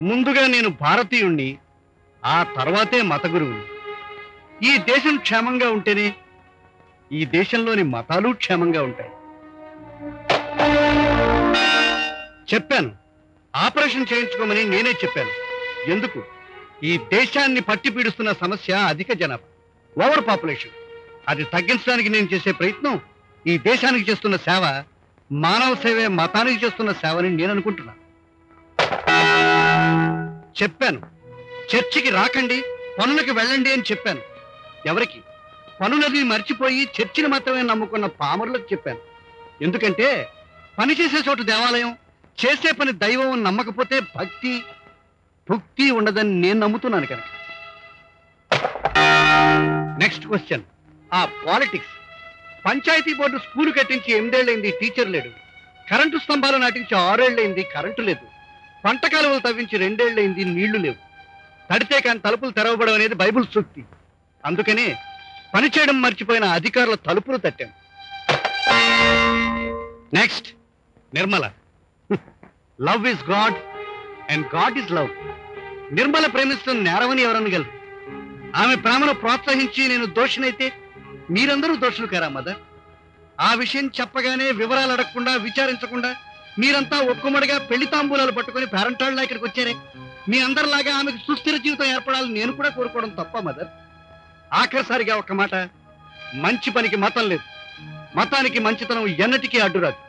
ముందుగా నేను భారతీయుణ్ణి, ఆ తర్వాతే మత గురువుని. ఈ దేశం క్షేమంగా ఉంటేనే ఈ దేశంలోని మతాలు క్షేమంగా ఉంటాయి. చెప్పాను, ఆపరేషన్ చేయించుకోమని నేనే చెప్పాను. ఎందుకు? ఈ దేశాన్ని పట్టి పీడిస్తున్న సమస్య అధిక జనాభా, ఓవర్ పాపులేషన్. అది తగ్గించడానికి నేను చేసే ప్రయత్నం ఈ దేశానికి చేస్తున్న సేవ, మానవ సేవే మతానికి చేస్తున్న సేవని నేను అనుకుంటున్నాను. చెప్పాను, చర్చికి రాకండి, పనులకు వెళ్ళండి అని చెప్పాను. ఎవరికి? పనులది మర్చిపోయి చర్చిని మాత్రమే నమ్ముకున్న పామరులకు చెప్పాను. ఎందుకంటే పని చేసే చోటు దేవాలయం, చేసే పని దైవం నమ్మకపోతే భక్తి భక్తి ఉండదని నేను నమ్ముతున్నాను కనుక. నెక్స్ట్ క్వశ్చన్, ఆ పాలిటిక్స్. పంచాయతీ బోర్డు స్కూలు కట్టించి 8 ఏళ్ళైంది, టీచర్ లేడు. కరెంటు స్తంభాలు నాటించి 6 ఏళ్ళైంది, కరెంటు లేదు. పంట కాలువలు తవ్వించి 2 ఏళ్ళైంది, నీళ్లు లేవు. తడితే కాని తలుపులు తెరవబడం అనేది బైబుల్ సూక్తి. అందుకనే పని చేయడం మర్చిపోయిన అధికారుల తలుపులు తట్టాం. Next, Nirmala. Love is God and God is love. Nirmala ప్రేమిస్తున్న నేరవని ఎవరనగలరు? ఆమె ప్రేమను ప్రోత్సహించి నేను దోషినైతే మీరందరూ దోషులు కారా మదర్? ఆ విషయం చెప్పగానే వివరాలు అడగకుండా, విచారించకుండా మీరంతా ఒక్కమడిగా పెళ్లి తాంబూలాలు పట్టుకుని పేరంటాళ్ళ ఇక్కడికి వచ్చారే. మీ అందరిలాగా ఆమెకు సుస్థిర జీవితం ఏర్పడాలని నేను కూడా కోరుకోవడం తప్ప మదర్? ఆఖరిసారిగా ఒక్క మాట, మంచి పనికి మతం లేదు, మతానికి మంచితనం ఎన్నటికీ అడ్డురాదు.